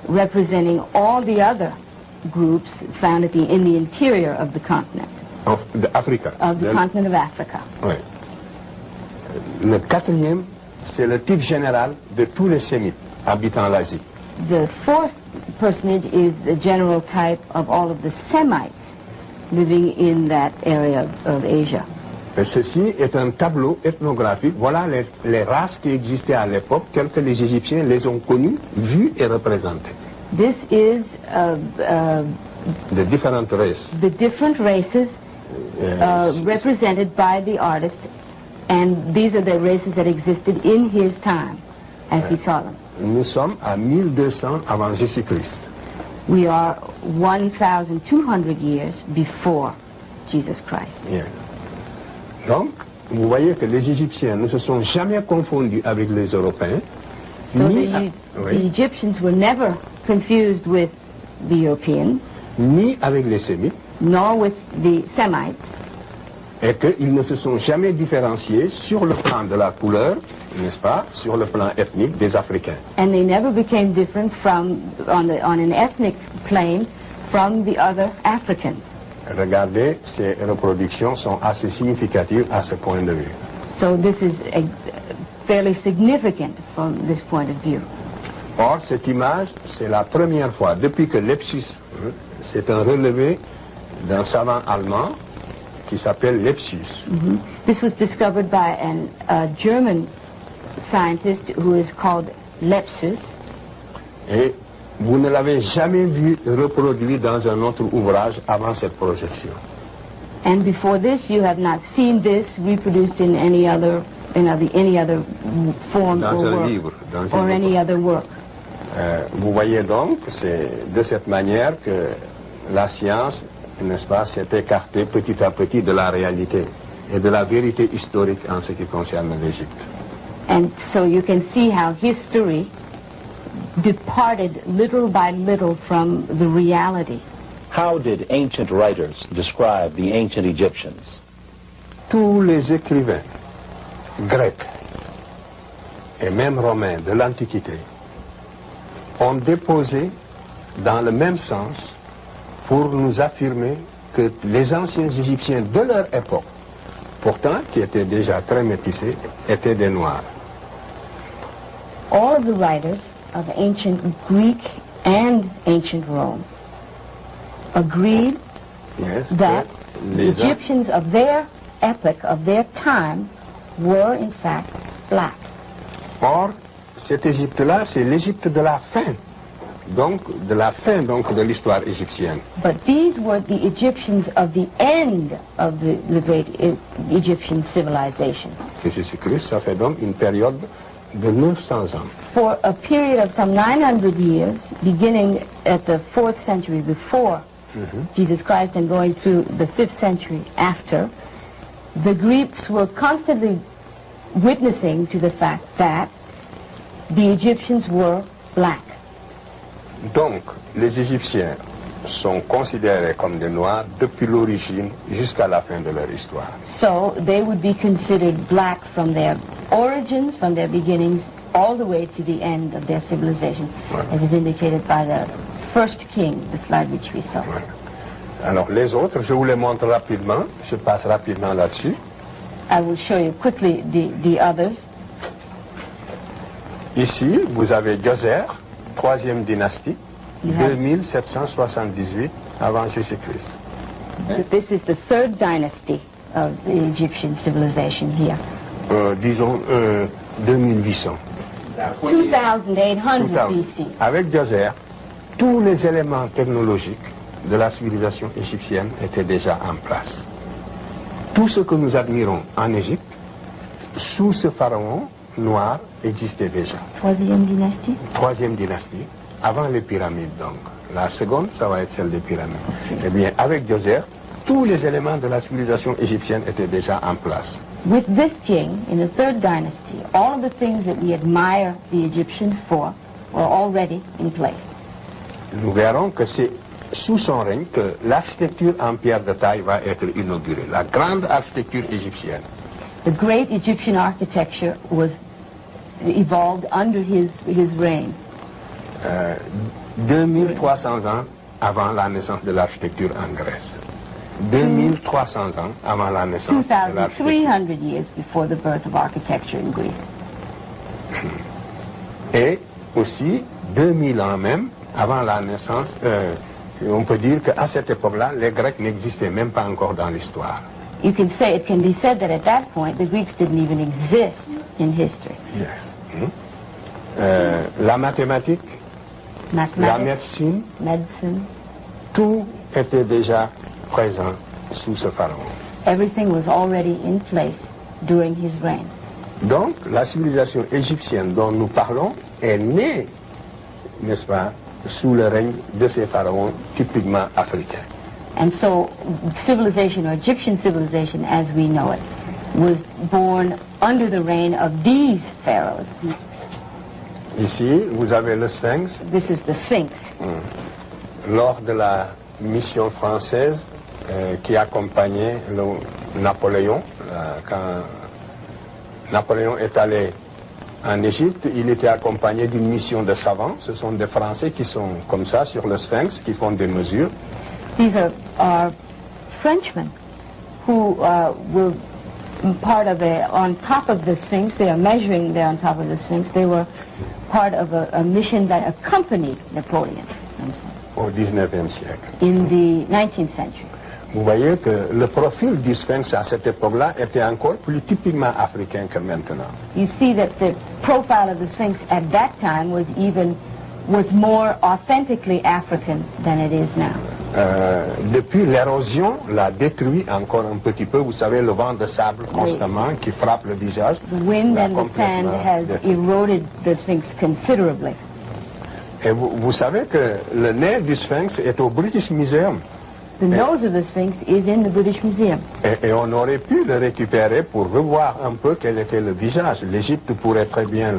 representing all the other groups found in the interior of the continent, Of Africa. continent of Africa. Oui. Le quatrième, c'est le type général de tous les Sémites habitant l'Asie. The fourth personage is the general type of all of the Semites living in that area of Asia. Et ceci est un tableau ethnographique. Voilà les races qui existaient à l'époque, telles que les Égyptiens les ont connues, vues et représentées. This is De différentes races. the different races represented by the artist, and these are the races that existed in his time as he saw them. Nous sommes à 1200 avant Jésus-Christ. We are 1,200 years before Jesus Christ. Yeah. Donc, vous voyez que les Égyptiens ne se sont jamais confondus avec les Européens. So ni, the Egyptians were never confused with the Europeans, ni avec les Sémites, nor with the Semites, et qu'ils ne se sont jamais différenciés sur le plan de la couleur, n'est-ce pas, sur le plan ethnique des Africains. and they never became different on an ethnic plane from the other Africans. Regardez, ces reproductions sont assez significatives à ce point de vue. So this is fairly significant from this point of view. Or, cette image, c'est la première fois, depuis que Lepsius, c'est un relevé d'un savant allemand qui s'appelle Lepsius. This was discovered by a German scientist who is called Lepsius. Et vous ne l'avez jamais vu reproduit dans un autre ouvrage avant cette projection. And before this, you have not seen this reproduced in any other form Dans or un work, livre, dans or un any livre. other work. Vous voyez donc, c'est de cette manière que la science, n'est-ce pas, s'est écartée petit à petit de la réalité et de la vérité historique en ce qui concerne l'Égypte. And so you can see how history departed little by little from the reality. How did ancient writers describe the ancient Egyptians? Tous les écrivains grecs et même romains de l'Antiquité ont déposé dans le même sens pour nous affirmer que les anciens Égyptiens de leur époque, pourtant qui étaient déjà très métissés, étaient des Noirs. All of the writers of ancient Greek and ancient Rome agreed Yes, that que the les Egyptians of their epoch, of their time, were in fact black. Or, cette Égypte-là, c'est l'Égypte de la fin. Donc, de la fin donc, de l'histoire égyptienne. But these were the Egyptians of the end of the great Egyptian civilization. Jésus-Christ, ça fait donc une période de 900 ans. For a period of some 900 years, beginning at the 4th century before Jesus Christ and going through the 5th century after, the Greeks were constantly witnessing to the fact that the Egyptians were black. Donc, les Égyptiens sont considérés comme des Noirs depuis l'origine jusqu'à la fin de leur histoire. So they would be considered black from their origins, from their beginnings, all the way to the end of their civilization, as is indicated by the first king, the slide which we saw. Ouais. Alors, les autres, je vous les montre rapidement. Je passe rapidement là-dessus. I will show you quickly the others. Ici, vous avez Djoser, 3e dynastie, You have- 2778 avant Jésus-Christ. This is the 3rd dynasty of the Egyptian civilization here. Disons 2800. 2800 BC. Avec Djoser, tous les éléments technologiques de la civilisation égyptienne étaient déjà en place. Tout ce que nous admirons en Égypte, sous ce pharaon noir, existait déjà. 3e dynasty. 3e dynastie, avant les pyramides donc. La seconde, ça va être celle des pyramides. Eh bien, avec Djoser, tous les éléments de la civilisation égyptienne étaient déjà en place. With this king, in the 3rd dynasty, all of the things that we admire the Egyptians for were already in place. Nous verrons que c'est sous son règne que l'architecture en pierre de taille va être inaugurée. La grande architecture égyptienne. The great Egyptian architecture was evolved under his reign. 2300 ans avant la naissance de l'architecture en Grèce. 2300 ans avant la naissance de l'architecture. 2,300 years before the birth of architecture in Greece. Et aussi 2000 ans même avant la naissance. On peut dire qu'à cette époque-là, les Grecs n'existaient même pas encore dans l'histoire. It can be said that at that point the Greeks didn't even exist in history. Yes. La mathématique, la Mathematics, médecine, medicine, tout était déjà présent sous ce pharaon. everything was already in place during his reign. Donc, la civilisation égyptienne dont nous parlons est née, n'est-ce pas, sous le règne de ces pharaons typiquement africains. And so civilization, or Egyptian civilization as we know it, was born under the reign of these pharaohs. Ici, vous avez le Sphinx. This is the Sphinx. Lors de la mission française qui accompagnait Napoléon, quand Napoléon est allé en Égypte, il était accompagné d'une mission de savants. Ce sont des Français qui sont comme ça sur le Sphinx, qui font des mesures. These are Frenchmen who were part of on top of the Sphinx. They are measuring there on top of the Sphinx. They were part of a mission that accompanied Napoleon Au 19e siècle. in the 19th century. vous voyez que le profil du sphinx à cette époque-là était encore plus typiquement africain que maintenant. You see that the profile of the Sphinx at that time was more authentically African than it is now. Depuis l'érosion l'a détruit encore un petit peu. Vous savez, le vent de sable constamment qui frappe le visage. The wind and the sand has eroded the Sphinx considerably. Et vous savez que le nez du sphinx est au British Museum. The nose of the Sphinx is in the British Museum. Et on aurait pu le récupérer pour revoir un peu quel était le visage. L'Égypte pourrait très bien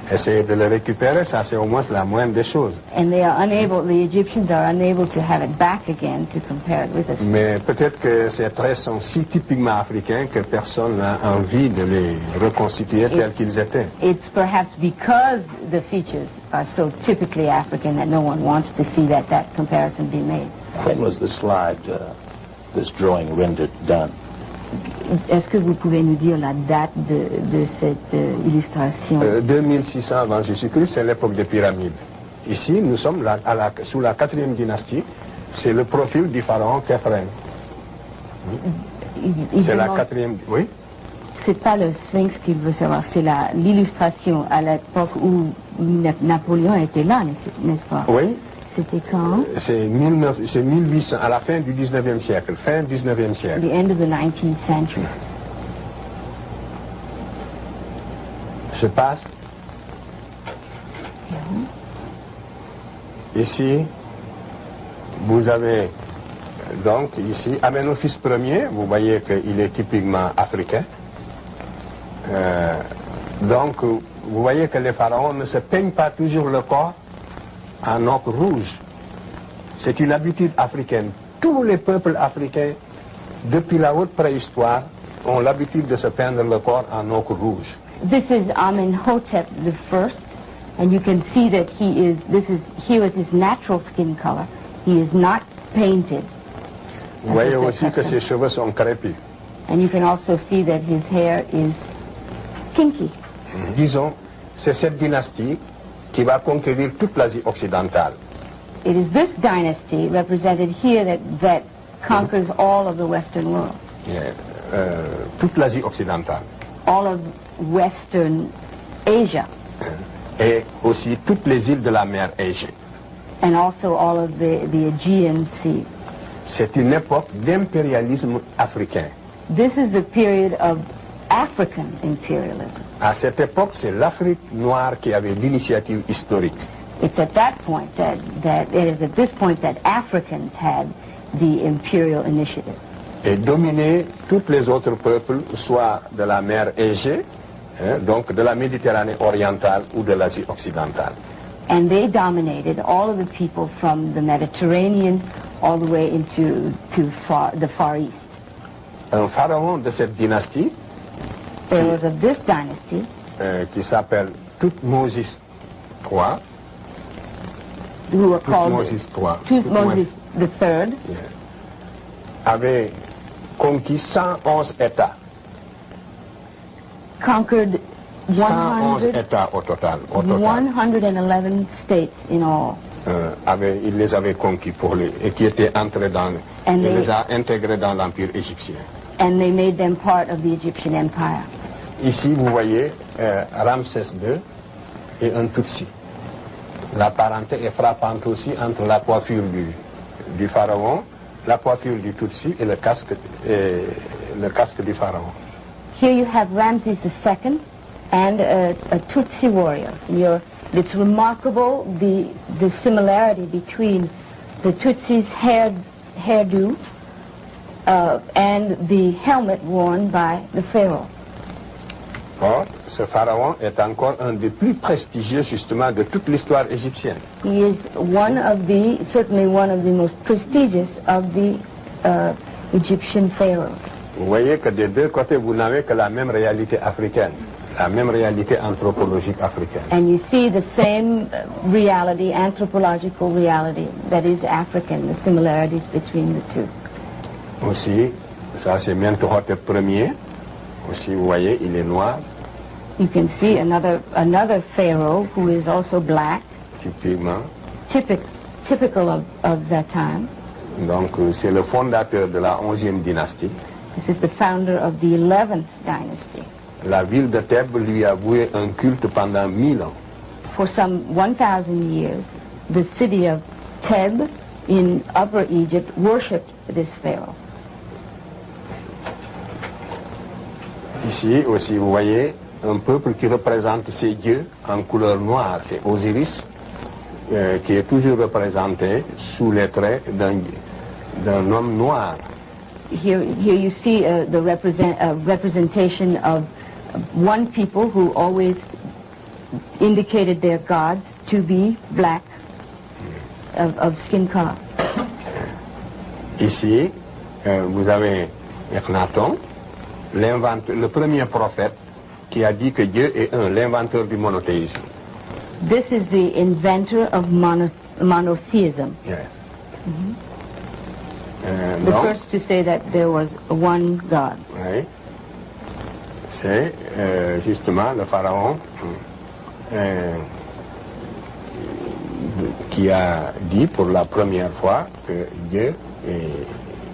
essayer de le récupérer, ça c'est au moins la moindre des choses. And the Egyptians are unable to have it back again to compare it with us. Mais peut-être que ces traits sont si typiquement africains que personne n'a envie de les reconstituer tels qu'ils étaient. It's perhaps because the features are so typically African that no one wants to see that comparison be made. When was the slide, this drawing rendered done? Est-ce que vous pouvez nous dire la date de cette illustration? 2600 avant Jésus-Christ, c'est l'époque des pyramides. Ici, nous sommes sous la 4e dynastie. C'est le profil du pharaon Khéphren. C'est la 4e... Oui? C'est pas le Sphinx qu'il veut savoir, c'est l'illustration à l'époque où Napoléon était là, n'est-ce pas? Oui. C'était quand? C'est 1800, à la fin du 19e siècle, fin 19e siècle. The end of the 19th century. Je passe. Ici, vous avez donc ici Amenophis Ier, vous voyez qu'il est typiquement africain. Donc, vous voyez que les pharaons ne se peignent pas toujours le corps en ocre rouge. C'est une habitude africaine. Tous les peuples africains, depuis la haute préhistoire, ont l'habitude de se peindre le corps en ocre rouge. This is Amenhotep I, and you can see that this is here with his natural skin color. He is not painted. Vous voyez aussi que ses cheveux sont crépus. And you can also see that his hair is kinky. Disons, c'est cette dynastie qui va conquérir toute l'Asie occidentale. It is this dynasty represented here that conquers all of the Western world. Toute l'Asie occidentale. All of Western Asia. Et aussi toutes les îles de la mer Égée. And also all of the Aegean Sea. C'est une époque d'impérialisme africain. This is the period of African imperialism. À cette époque, c'est l'Afrique noire qui avait l'initiative historique. It's at that point it is at this point that Africans had the imperial initiative. Et dominer tous les autres peuples, soit de la mer Égée, donc de la Méditerranée orientale ou de l'Asie occidentale. And they dominated all of the people from the Mediterranean all the way into the Far East. Un pharaon de cette dynastie, there was of this dynasty, qui s'appelle Thutmose III, who were called Thutmose III, avait conquis 111 États. Conquered 111 États au total. 111 states in all. Il les avait conquis et qui étaient entrés il les a intégrés dans l'Empire égyptien. And they made them part of the Egyptian Empire. Ici, vous voyez Ramsès II et un Tutsi. La parenté est frappante aussi entre la coiffure du pharaon, la coiffure du Tutsi et le casque du pharaon. Here you have Ramses II and a Tutsi warrior. It's remarkable the similarity between the Tutsi's hairdo and the helmet worn by the pharaoh. Or, ce pharaon est encore un des plus prestigieux justement de toute l'histoire égyptienne. He is certainly one of the most prestigious of the Egyptian pharaohs. Vous voyez que des deux côtés, vous n'avez que la même réalité africaine, la même réalité anthropologique africaine. And you see the same reality, anthropological reality, that is African, the similarities between the two. Aussi, ça c'est Mentuhotep Ier. Aussi, vous voyez, il est noir. You can see another pharaoh who is also black. Typiquement. Typical of that time. Donc c'est le fondateur de la 11e dynastie. This is the founder of the 11th dynasty. La ville de Thèbes lui a voué un culte pendant 1000 ans. For some 1,000 years, the city of Thebes in Upper Egypt worshipped this pharaoh. Ici aussi, vous voyez un peuple qui représente ses dieux en couleur noire. C'est Osiris, qui est toujours représenté sous les traits d'un homme noir. Here you see the representation of one people who always indicated their gods to be black, of skin color. Ici, vous avez Akhenaton, le premier prophète qui a dit que Dieu est un, l'inventeur du monothéisme. This is the inventor of monotheism. Yes. The Donc, first to say that there was one God. oui, c'est justement le pharaon qui a dit pour la première fois que Dieu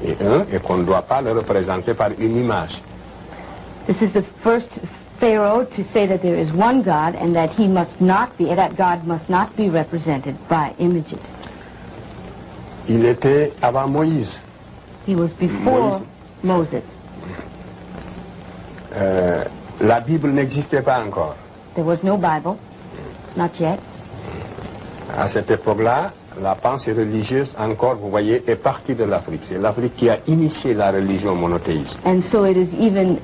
est un et qu'on ne doit pas le représenter par une image. This is the first Pharaoh to say that there is one God and that that God must not be represented by images. Il était avant Moïse. He was before Moses. La Bible n'existait pas encore. There was no Bible, not yet. À cette époque-là, la pensée religieuse, encore, vous voyez, est partie de l'Afrique. C'est l'Afrique qui a initié la religion monothéiste. And so it is even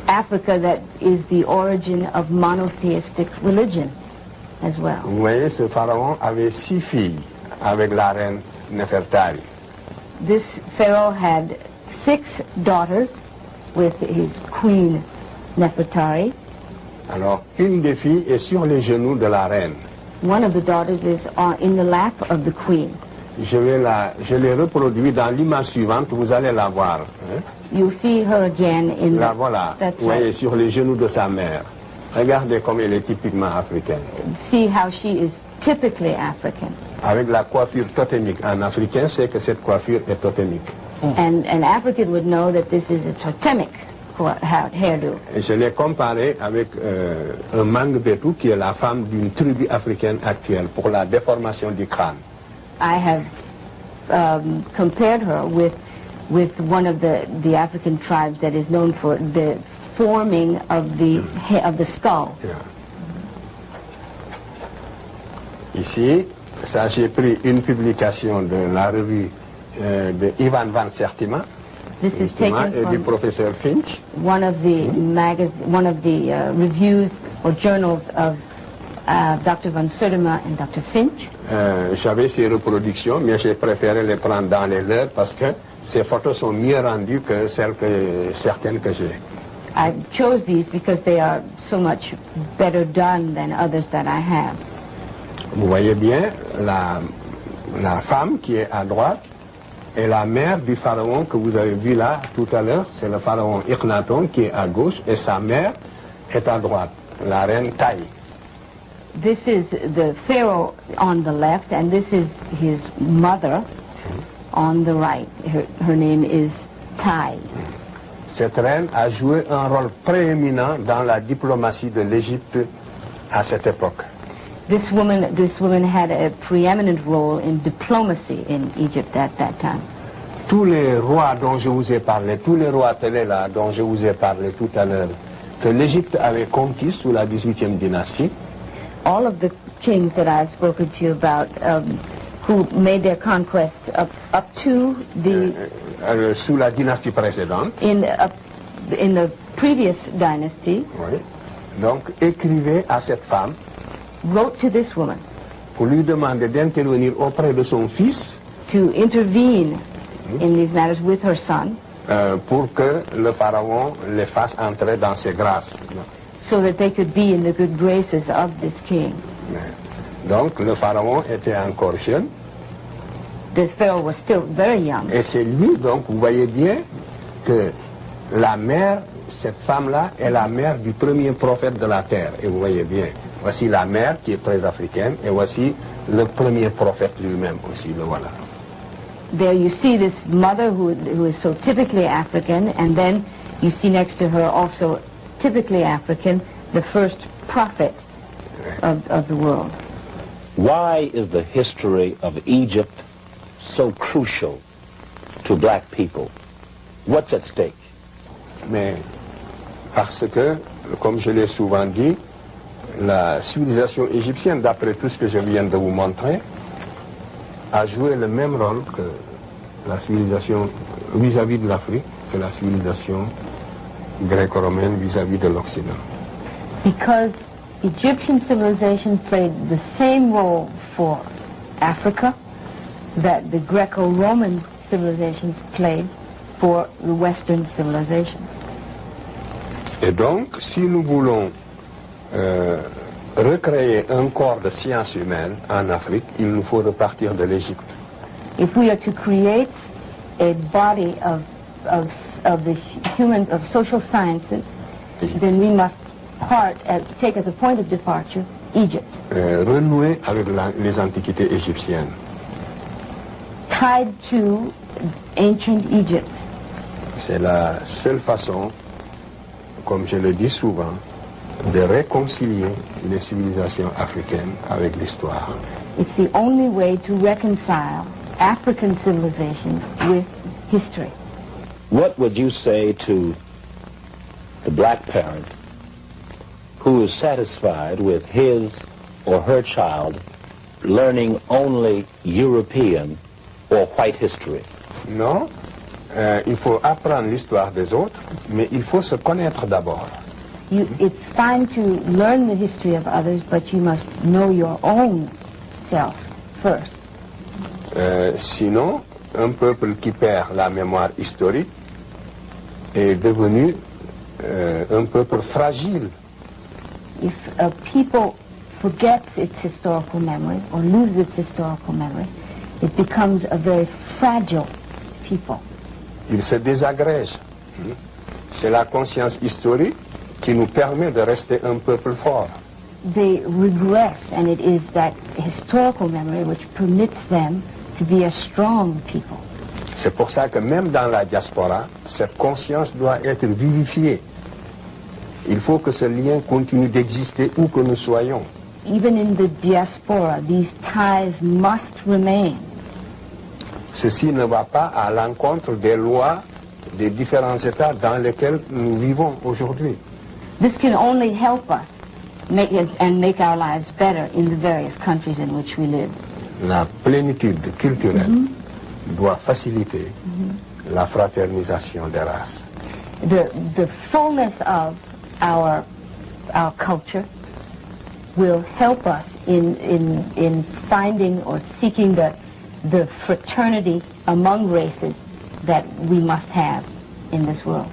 Africa that is the origin of monotheistic religion as well. Vous voyez, ce pharaon avait 6 filles avec la reine Nefertari. This Pharaoh had 6 daughters with his queen Nefertari. Alors, une des filles est sur les genoux de la reine. One of the daughters is in the lap of the queen. Je l'ai reproduit dans l'image suivante, vous allez la voir. Hein? You see her again in La voilà, That's vous voyez, right. sur les genoux de sa mère. Regardez comme elle est typiquement africaine. See how she is typically African. Avec la coiffure totémique. En africain, c'est que cette coiffure est totémique. And an African would know that this is a totemic hairdo. Et je l'ai comparé avec un Mangbetu qui est la femme d'une tribu africaine actuelle pour la déformation du crâne. I have compared her with one of the African tribes that is known for the forming of the skull. Yeah. Ici, ça j'ai pris une publication de la revue de Ivan van Sertima This is taken et du from professeur Finch. one of the reviews or journals of Dr. van Sertima and Dr. Finch. J'avais ces reproductions, mais j'ai préféré les prendre dans les leurs parce que ces photos sont mieux rendues que certaines que j'ai. I chose these because they are so much better done than others that I have. Vous voyez bien, la femme qui est à droite est la mère du pharaon que vous avez vu là tout à l'heure. C'est le pharaon Akhenaton qui est à gauche et sa mère est à droite, la reine Taï. This is the pharaoh on the left, and this is his mother on the right. Her name is Tai. Cette reine a joué un rôle prééminent dans la diplomatie de l'Égypte à cette époque. This woman had a preeminent role in diplomacy in Egypt at that time. Tous les rois dont je vous ai parlé, tous les rois télé là dont je vous ai parlé tout à l'heure, que l'Égypte avait conquis sous la 18e dynastie, All of the kings that I've spoken to you about, who made their conquests up to the sous la dynastie précédente, in the previous dynasty, oui, donc écrivaient à cette femme wrote to this woman pour lui demander d'intervenir auprès de son fils to intervene in these matters with her son, pour que le pharaon les fasse entrer dans ses grâces. so that they could be in the good graces of this king. Donc le pharaon était encore jeune This pharaoh was still very young. et c'est lui, donc vous voyez bien que la mère, cette femme-là est la mère du premier prophète de la terre. Et vous voyez bien, voici la mère qui est très africaine et voici le premier prophète lui-même aussi, le voilà. there you see this mother who is so typically African, and then you see next to her also typically African, the first prophet of the world. Why is the history of Egypt so crucial to black people? What's at stake? Mais parce que, comme je l'ai souvent dit, la civilisation égyptienne, d'après tout ce que je viens de vous montrer, a joué le même rôle que la civilisation vis-à-vis de l'Afrique, que la civilisation gréco-romaine vis-à-vis de l'Occident. Because Egyptian civilization played the same role for Africa that the Greco-Roman civilizations played for the Western civilization. Et donc, si nous voulons recréer un corps de sciences humaines en Afrique, il nous faut repartir de l'Égypte. If we are to create a body of social sciences, then we must take as a point of departure Egypt. Renouer avec les antiquités égyptiennes. Tied to ancient Egypt. C'est la seule façon, comme je le dis souvent, de réconcilier les civilisations africaines avec l'histoire. It's the only way to reconcile African civilization with history. What would you say to the black parent who is satisfied with his or her child learning only European or white history? Non, il faut apprendre l'histoire des autres, mais il faut se connaître d'abord. It's fine to learn the history of others, but you must know your own self first. Sinon, un peuple qui perd la mémoire historique est devenu un peuple fragile. If a people forgets its historical memory or loses its historical memory, it becomes a very fragile people. Il se désagrège. C'est la conscience historique qui nous permet de rester un peuple fort. They regress, and it is that historical memory which permits them to be a strong people. C'est pour ça que même dans la diaspora, cette conscience doit être vivifiée. Il faut que ce lien continue d'exister où que nous soyons. Even in the diaspora, these ties must remain. Ceci ne va pas à l'encontre des lois des différents États dans lesquels nous vivons aujourd'hui. This can only help us make our lives better in the various countries in which we live. La plénitude culturelle doit faciliter la fraternisation des races. The fullness of our culture will help us in finding or seeking the fraternity among races that we must have in this world.